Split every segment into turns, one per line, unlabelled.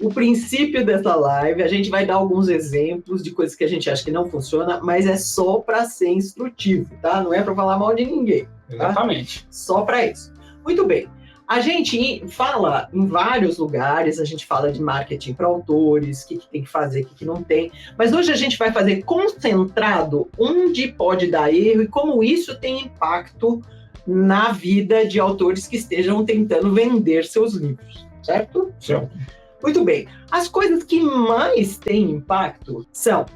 o princípio dessa live, a gente vai dar alguns exemplos de coisas que a gente acha que não funciona, mas é só para ser instrutivo, tá? Não é para falar mal de ninguém. Tá?
Exatamente.
Só para isso. Muito bem. A gente fala em vários lugares, a gente fala de marketing para autores, o que tem que fazer, o que não tem. Mas hoje a gente vai fazer concentrado onde pode dar erro e como isso tem impacto na vida de autores que estejam tentando vender seus livros, certo?
Certo.
Muito bem. As coisas que mais têm impacto são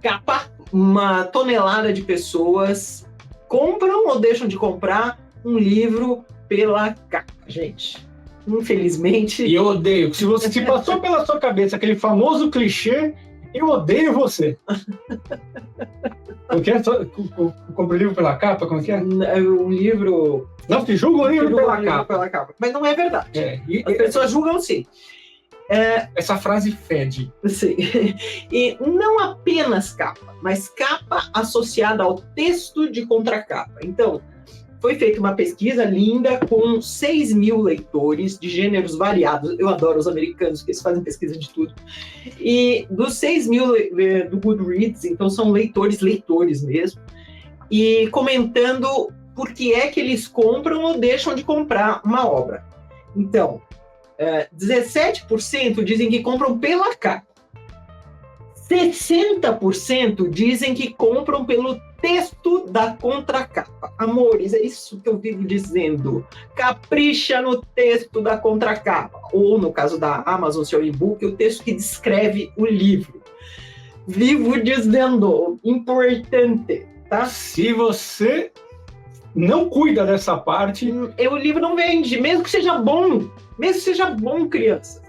capa. Uma tonelada de pessoas compram ou deixam de comprar um livro pela capa, gente. Infelizmente...
E eu odeio. Se passou pela sua cabeça aquele famoso clichê, eu odeio você. O que é? Compra o livro pela capa? Como é que é?
O livro...
Não, se julga o livro pela capa.
Mas não é verdade. As pessoas julgam sim.
Essa frase fede.
Sim. E não apenas capa, mas capa associada ao texto de contracapa. Então, foi feita uma pesquisa linda com 6 mil leitores de gêneros variados. Eu adoro os americanos, que eles fazem pesquisa de tudo. E dos 6 mil do Goodreads, então são leitores mesmo, e comentando por que é que eles compram ou deixam de comprar uma obra. Então, 17% dizem que compram pela capa. 60% dizem que compram pelo texto da contracapa. Amores, é isso que eu vivo dizendo. Capricha no texto da contracapa. Ou, no caso da Amazon, seu e-book, o texto que descreve o livro. Vivo dizendo, importante, tá?
Se você não cuida dessa parte...
O livro não vende, mesmo que seja bom. Mesmo que seja bom, criança.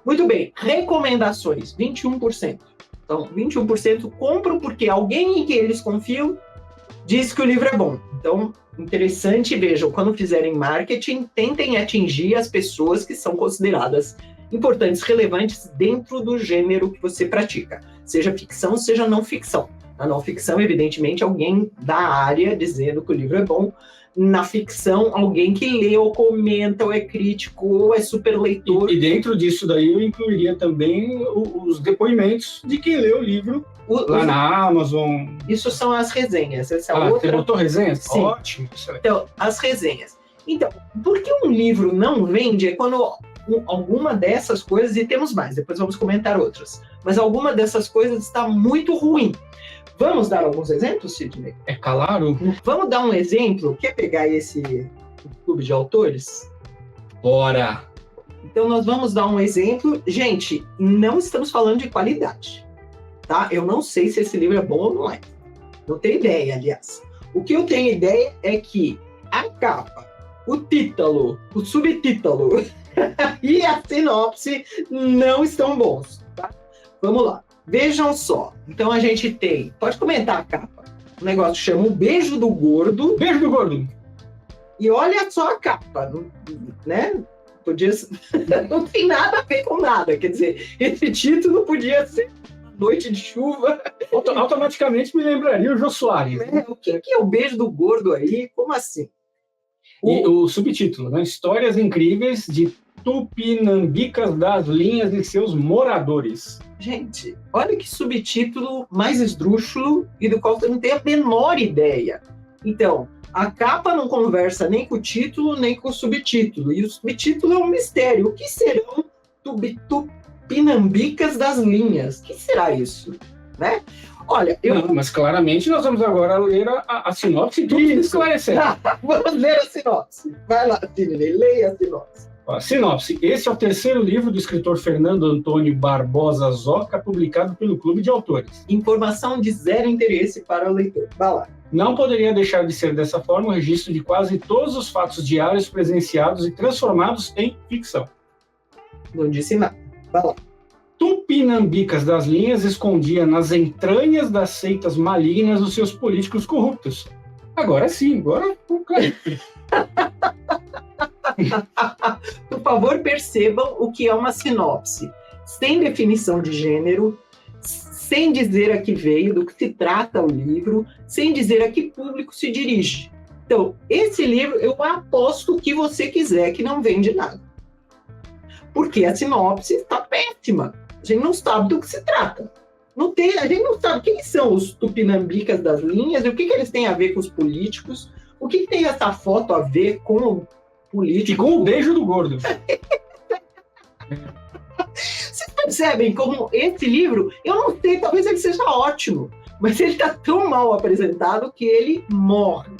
Muito bem, recomendações, 21%. Então, 21% compram porque alguém em que eles confiam diz que o livro é bom. Então, interessante, vejam, quando fizerem marketing, tentem atingir as pessoas que são consideradas importantes, relevantes dentro do gênero que você pratica. Seja ficção, seja não ficção. Na não ficção, evidentemente, alguém da área dizendo que o livro é bom. Na ficção, alguém que lê ou comenta, ou é crítico, ou é super leitor.
E dentro disso daí eu incluiria também os depoimentos de quem lê o livro lá na Amazon.
Isso são as resenhas. Essa
Você botou resenhas?
Sim.
Ótimo.
Então, as resenhas. Então, por que um livro não vende é quando alguma dessas coisas, e temos mais, depois vamos comentar outras, mas alguma dessas coisas está muito ruim. Vamos dar alguns exemplos, Sidney?
É claro.
Vamos dar um exemplo? Quer pegar esse clube de autores?
Bora!
Então, nós vamos dar um exemplo. Gente, não estamos falando de qualidade, tá? Eu não sei se esse livro é bom ou não é. Não tenho ideia, aliás. O que eu tenho ideia é que a capa, o título, o subtítulo e a sinopse não estão bons, tá? Vamos lá. Vejam só. Então a gente tem... Pode comentar a capa. O negócio chama O Beijo do Gordo.
Beijo do Gordo.
E olha só a capa, né? Podia... Não tem nada a ver com nada. Quer dizer, esse título podia ser Noite de Chuva.
Automaticamente me lembraria o Jô Soares.
O que é o Beijo do Gordo aí? Como assim?
E o subtítulo, né? Histórias incríveis de Tupinambicas das Linhas e seus moradores.
Gente, olha que subtítulo mais esdrúxulo e do qual você não tem a menor ideia. Então, a capa não conversa nem com o título, nem com o subtítulo. E o subtítulo é um mistério. O que serão Tupinambicas das Linhas? O que será isso? Né? Olha,
Não, mas claramente nós vamos agora ler a sinopse e tudo esclarecer.
Vamos ler a sinopse. Vai lá, Sidney, leia a sinopse.
Sinopse. Esse é o terceiro livro do escritor Fernando Antônio Barbosa Zoca, publicado pelo Clube de Autores.
Informação de zero interesse para o leitor. Vai lá.
Não poderia deixar de ser dessa forma o registro de quase todos os fatos diários presenciados e transformados em ficção.
Não disse nada. Vai lá.
Tupinambicas das Linhas escondia nas entranhas das seitas malignas os seus políticos corruptos. Agora sim, agora...
Por favor, percebam o que é uma sinopse. Sem definição de gênero, sem dizer a que veio, do que se trata o livro, sem dizer a que público se dirige. Então, esse livro, eu aposto o que você quiser, que não vende nada. Porque a sinopse está péssima. A gente não sabe do que se trata. A gente não sabe quem são os tupinambicas das linhas e o que eles têm a ver com os políticos. O que tem essa foto a ver com o político?
E com o beijo do gordo.
Vocês percebem como esse livro, eu não sei, talvez ele seja ótimo, mas ele está tão mal apresentado que ele morre,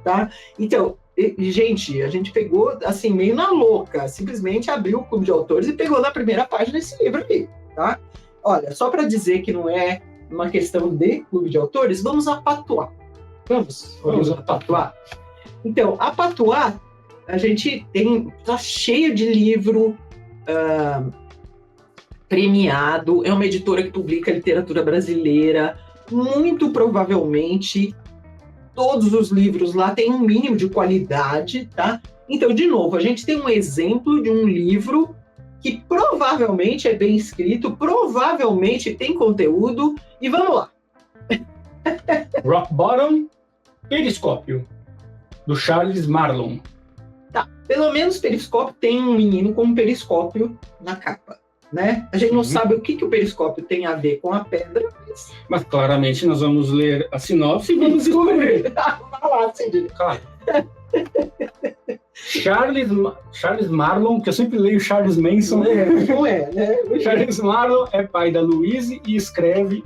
tá? Então, gente, a gente pegou, assim, meio na louca, simplesmente abriu o clube de autores e pegou na primeira página desse livro aqui, tá? Olha, só para dizer que não é uma questão de clube de autores, vamos a Patuá. Vamos a Patuá. Então, a Patuá, a gente tá cheio de livro premiado, é uma editora que publica literatura brasileira, muito provavelmente todos os livros lá têm um mínimo de qualidade, tá? Então, de novo, a gente tem um exemplo de um livro que provavelmente é bem escrito, provavelmente tem conteúdo, e vamos lá.
Rock Bottom, Periscópio, do Charles Marlon.
Tá, pelo menos Periscópio tem um menino com um periscópio na capa, né? A gente não sabe o que o periscópio tem a ver com a pedra,
mas claramente nós vamos ler a sinopse e vamos descobrir.
Vai lá, Cid.
Claro. Charles Marlon, que eu sempre leio Charles Manson.
Não é, né?
Charles Marlon é pai da Louise e escreve.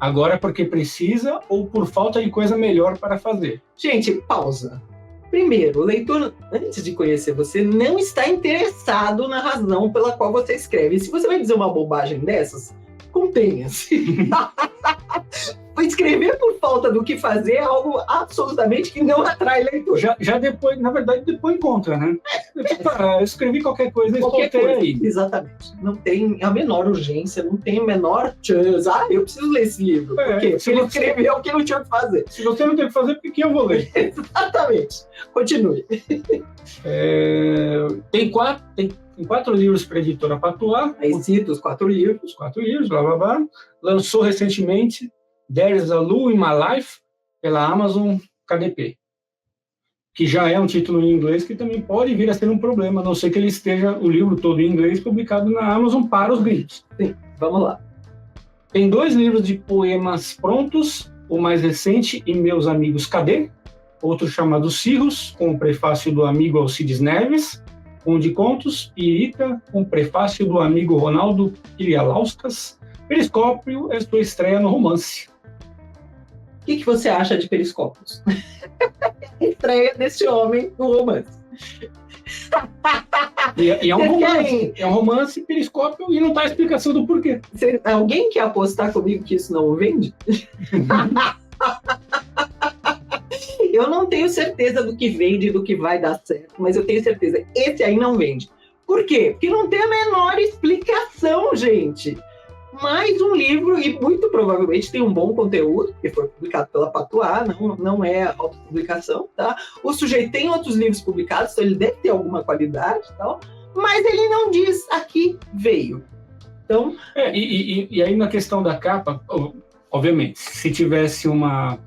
Agora porque precisa ou por falta de coisa melhor para fazer.
Gente, pausa. Primeiro, o leitor, antes de conhecer você, não está interessado na razão pela qual você escreve. E se você vai dizer uma bobagem dessas, contenha-se. Escrever por falta do que fazer é algo absolutamente que não atrai leitor.
Já depois, na verdade, depois encontra, né? Eu escrevi qualquer coisa e soltei aí.
Exatamente. Não tem a menor urgência, não tem a menor chance. Eu preciso ler esse livro. Por quê? Porque ele escreveu o que não tinha o que fazer.
Se você não tem o que fazer, por que eu vou ler?
Exatamente. Continue.
Tem quatro livros para a editora Patuá.
Aí cita os 4 livros.
Os 4 livros, blá, blá, blá. Lançou recentemente There is a Lou in My Life, pela Amazon KDP, que já é um título em inglês que também pode vir a ser um problema, a não ser que ele esteja o livro todo em inglês publicado na Amazon para os gringos.
Sim, vamos lá.
Tem 2 livros de poemas prontos, o mais recente, E Meus Amigos Cadê? Outro chamado Cirrus, com o prefácio do amigo Alcides Neves, um de contos, Pirita, com o prefácio do amigo Ronaldo Pirialauskas. Periscópio é sua estreia no romance.
O que você acha de Periscópios? Estreia desse homem no romance.
E é um romance. É um romance, Periscópio, e não tá a explicação do porquê.
Alguém quer apostar comigo que isso não vende? Eu não tenho certeza do que vende, do que vai dar certo, mas eu tenho certeza, esse aí não vende. Por quê? Porque não tem a menor explicação, gente. Mais um livro, e muito provavelmente tem um bom conteúdo, que foi publicado pela Patuá, não é autopublicação, tá? O sujeito tem outros livros publicados, então ele deve ter alguma qualidade e tal, mas ele não diz aqui veio. Então...
E aí na questão da capa, obviamente, se tivesse uma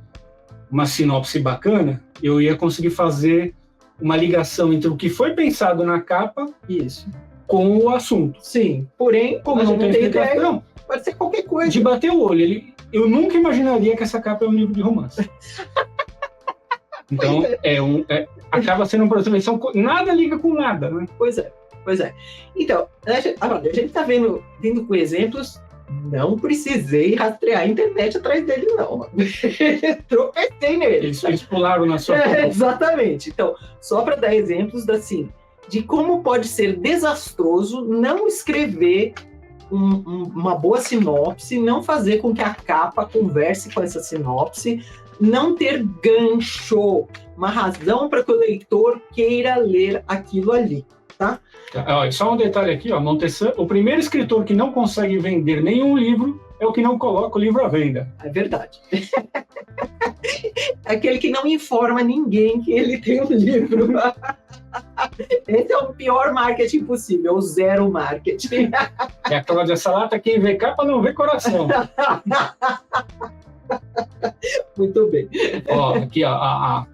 sinopse bacana, eu ia conseguir fazer uma ligação entre o que foi pensado na capa com o assunto.
Sim, porém, como não tem explicação, pode ser qualquer coisa.
De bater o olho. Eu nunca imaginaria que essa capa é um livro de romance. Então, acaba sendo uma aproximação, nada liga com nada, né?
Pois é. Então, a gente está vendo com exemplos. Não precisei rastrear a internet atrás dele, não. Tropecei nele.
Eles pularam na sua
foto. Exatamente. Então, só para dar exemplos de como pode ser desastroso não escrever uma boa sinopse, não fazer com que a capa converse com essa sinopse, não ter gancho, uma razão para que o leitor queira ler aquilo ali. Tá?
Só um detalhe aqui, Montessan, o primeiro escritor que não consegue vender nenhum livro é o que não coloca o livro à venda.
É verdade. É aquele que não informa ninguém que ele tem um livro. Esse é o pior marketing possível, o zero marketing.
É a Cláudia Salata, quem vê capa não vê coração.
Muito bem.
Aqui, a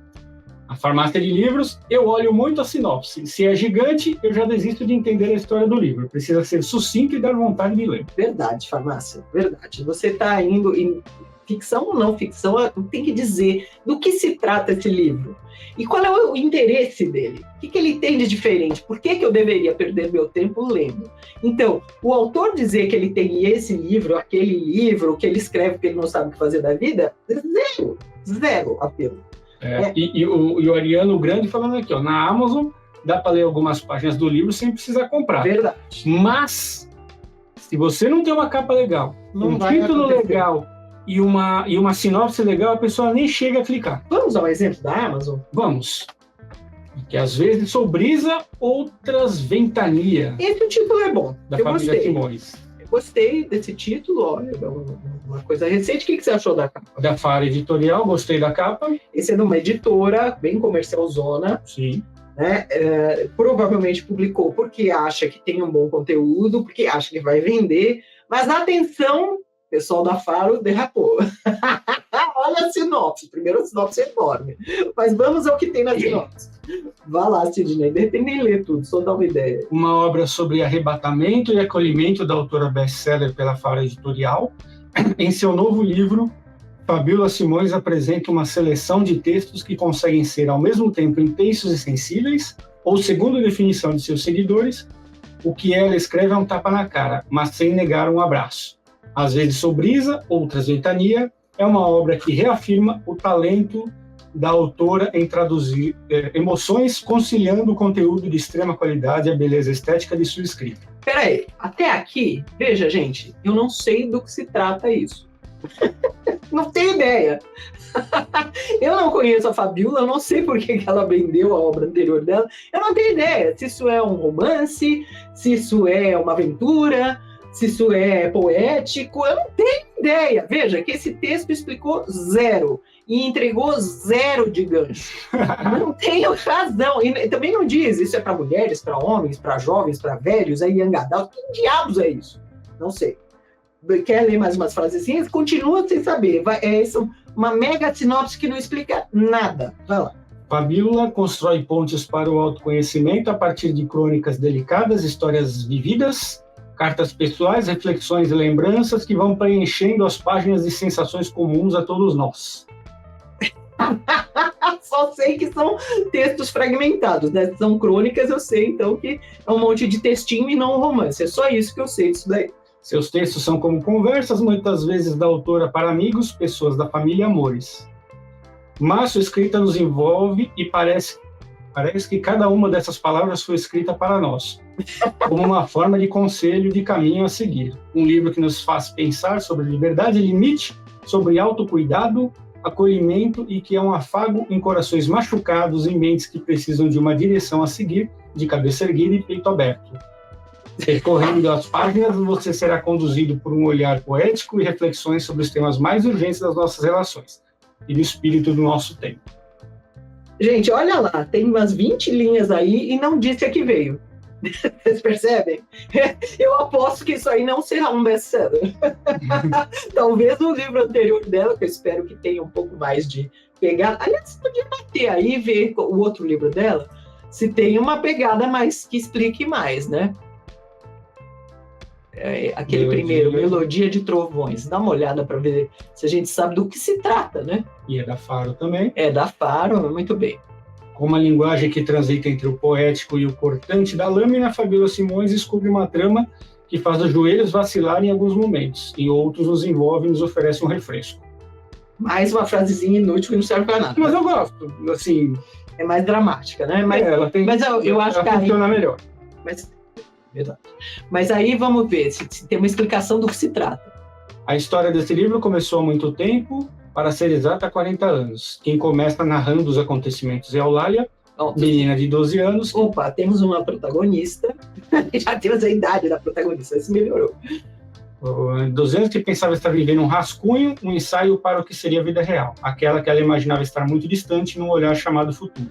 A farmácia de livros, eu olho muito a sinopse. Se é gigante, eu já desisto de entender a história do livro. Precisa ser sucinto e dar vontade de ler.
Verdade, farmácia, verdade. Você está indo em ficção ou não ficção, tem que dizer do que se trata esse livro. E qual é o interesse dele? O que ele tem de diferente? Por que eu deveria perder meu tempo lendo? Então, o autor dizer que ele tem esse livro, aquele livro, que ele escreve porque ele não sabe o que fazer da vida, zero apelo.
E o Ariano Grande falando aqui, ó, na Amazon dá para ler algumas páginas do livro sem precisar comprar.
Verdade.
Mas, se você não tem uma capa legal, um título legal e uma sinopse legal, a pessoa nem chega a clicar.
Vamos dar um exemplo da Amazon?
Vamos. Que às vezes sou brisa, outras ventania.
Esse título é bom.
Da família Simões.
Gostei desse título, olha, uma coisa recente. O que você achou da capa?
Da Fara Editorial, gostei da capa.
Esse é de uma editora bem comercialzona.
Sim.
Né? Provavelmente publicou porque acha que tem um bom conteúdo, porque acha que vai vender, mas atenção, pessoal da Faro derrapou. Olha a sinopse, primeiro a sinopse é enorme, mas vamos ao que tem na sinopse. Vá lá, Sidney, de repente nem lê tudo, só dá uma ideia.
Uma obra sobre arrebatamento e acolhimento da autora best-seller pela Faro Editorial. Em seu novo livro, Fabíola Simões apresenta uma seleção de textos que conseguem ser ao mesmo tempo intensos e sensíveis, ou, segundo a definição de seus seguidores, o que ela escreve é um tapa na cara, mas sem negar um abraço. Às vezes sou brisa, outras ventania, é uma obra que reafirma o talento da autora em traduzir emoções, conciliando o conteúdo de extrema qualidade e a beleza estética de sua escrita.
Peraí, até aqui, veja, gente, eu não sei do que se trata isso. Não tenho ideia. Eu não conheço a Fabíola, eu não sei por que ela vendeu a obra anterior dela. Eu não tenho ideia se isso é um romance, se isso é uma aventura, se isso é poético. Eu não tenho ideia. Veja que esse texto explicou zero e entregou zero de gancho. Não tenho razão. E também não diz isso é para mulheres, para homens, para jovens, para velhos, é young adult. Que diabos é isso? Não sei. Quer ler mais umas frasezinhas? Continua sem saber. É uma mega sinopse que não explica nada. Vai lá.
Fabíola constrói pontes para o autoconhecimento a partir de crônicas delicadas, histórias vividas, cartas pessoais, reflexões e lembranças que vão preenchendo as páginas de sensações comuns a todos nós.
Só sei que são textos fragmentados, né? São crônicas, eu sei, então, que é um monte de textinho e não um romance. É só isso que eu sei disso daí.
Seus textos são como conversas, muitas vezes da autora para amigos, pessoas da família e amores. Mas sua escrita nos envolve e parece que cada uma dessas palavras foi escrita para nós, como uma forma de conselho de caminho a seguir. Um livro que nos faz pensar sobre liberdade e limite, sobre autocuidado, acolhimento e que é um afago em corações machucados e mentes que precisam de uma direção a seguir, de cabeça erguida e peito aberto. Percorrendo as páginas, você será conduzido por um olhar poético e reflexões sobre os temas mais urgentes das nossas relações e do espírito do nosso tempo.
Gente, olha lá, tem umas 20 linhas aí e não disse a que veio. Vocês percebem? Eu aposto que isso aí não será um best-seller. Talvez no livro anterior dela, que eu espero que tenha um pouco mais de pegada. Aliás, podia bater aí e ver o outro livro dela, se tem uma pegada mais que explique mais, né? Aquele primeiro, Melodia de Trovões. Dá uma olhada para ver se a gente sabe do que se trata, né?
E é da Faro também.
É da Faro, muito bem.
Com uma linguagem que transita entre o poético e o cortante da lâmina, Fabíola Simões descobre uma trama que faz os joelhos vacilar em alguns momentos, em outros nos envolve e nos oferece um refresco.
Mais uma frasezinha inútil que não serve para nada.
Mas eu gosto, assim...
É mais dramática, né? Mas,
ela tem,
mas eu acho que
funciona melhor.
Verdade. Mas aí vamos ver se tem uma explicação do que se trata.
A história desse livro começou há muito tempo, para ser exata, há 40 anos. Quem começa narrando os acontecimentos é Eulália, menina de 12 anos.
Opa, temos uma protagonista. Já temos a idade da protagonista, isso melhorou.
12 anos que pensava estar vivendo um rascunho, um ensaio para o que seria a vida real. Aquela que ela imaginava estar muito distante num lugar chamado futuro.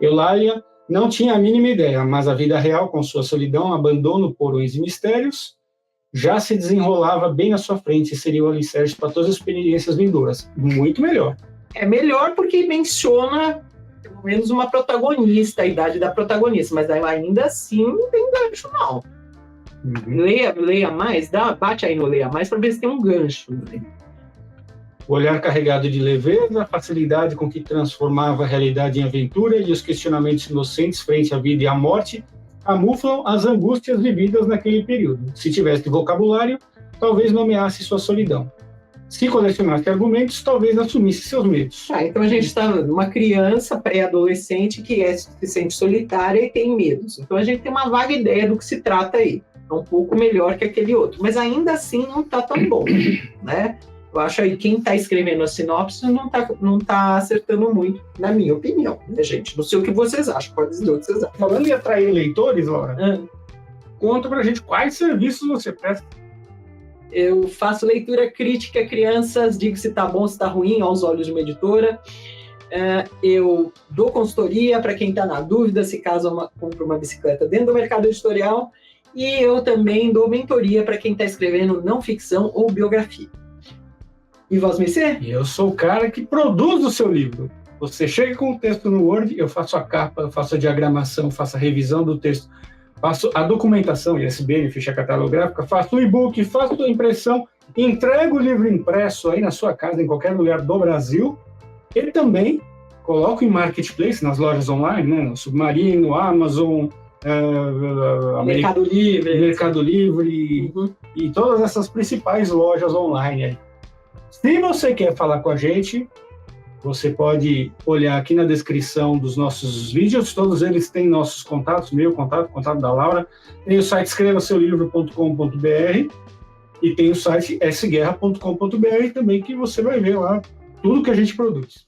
Eulália não tinha a mínima ideia, mas a vida real, com sua solidão, abandono, porões e mistérios, já se desenrolava bem na sua frente e seria o alicerce para todas as experiências vindouras. Muito melhor.
É melhor porque menciona pelo menos uma protagonista, a idade da protagonista, mas ainda assim não tem gancho, não. Leia mais, bate aí no Leia Mais para ver se tem um gancho.
O olhar carregado de leveza, a facilidade com que transformava a realidade em aventura e os questionamentos inocentes frente à vida e à morte camuflam as angústias vividas naquele período. Se tivesse vocabulário, talvez nomeasse sua solidão. Se colecionasse argumentos, talvez assumisse seus medos.
Então a gente está numa criança pré-adolescente que se sente solitária e tem medos. Então a gente tem uma vaga ideia do que se trata aí. É um pouco melhor que aquele outro, mas ainda assim não está tão bom, né? Eu acho aí quem está escrevendo a sinopse não tá acertando muito, na minha opinião, né, gente? Não sei o que vocês acham, pode dizer o que vocês acham.
Falando em atrair leitores, Laura, conta pra gente quais serviços você presta.
Eu faço leitura crítica a crianças, digo se está bom, se está ruim, aos olhos de uma editora. Eu dou consultoria para quem está na dúvida se caso compra uma bicicleta dentro do mercado editorial. E eu também dou mentoria para quem está escrevendo não ficção ou biografia. E Vosmecê?
Eu sou o cara que produz o seu livro. Você chega com o texto no Word, eu faço a capa, eu faço a diagramação, faço a revisão do texto, faço a documentação, ISBN, ficha catalográfica, faço o e-book, faço a impressão, entrego o livro impresso aí na sua casa, em qualquer lugar do Brasil, e também coloco em marketplace, nas lojas online, né, no Submarino, Amazon,
Mercado Livre,
e todas essas principais lojas online aí. Se você quer falar com a gente, você pode olhar aqui na descrição dos nossos vídeos, todos eles têm nossos contatos, meu contato, contato da Laura, tem o site escrevaseulivro.com.br e tem o site sguerra.com.br também, que você vai ver lá tudo que a gente produz.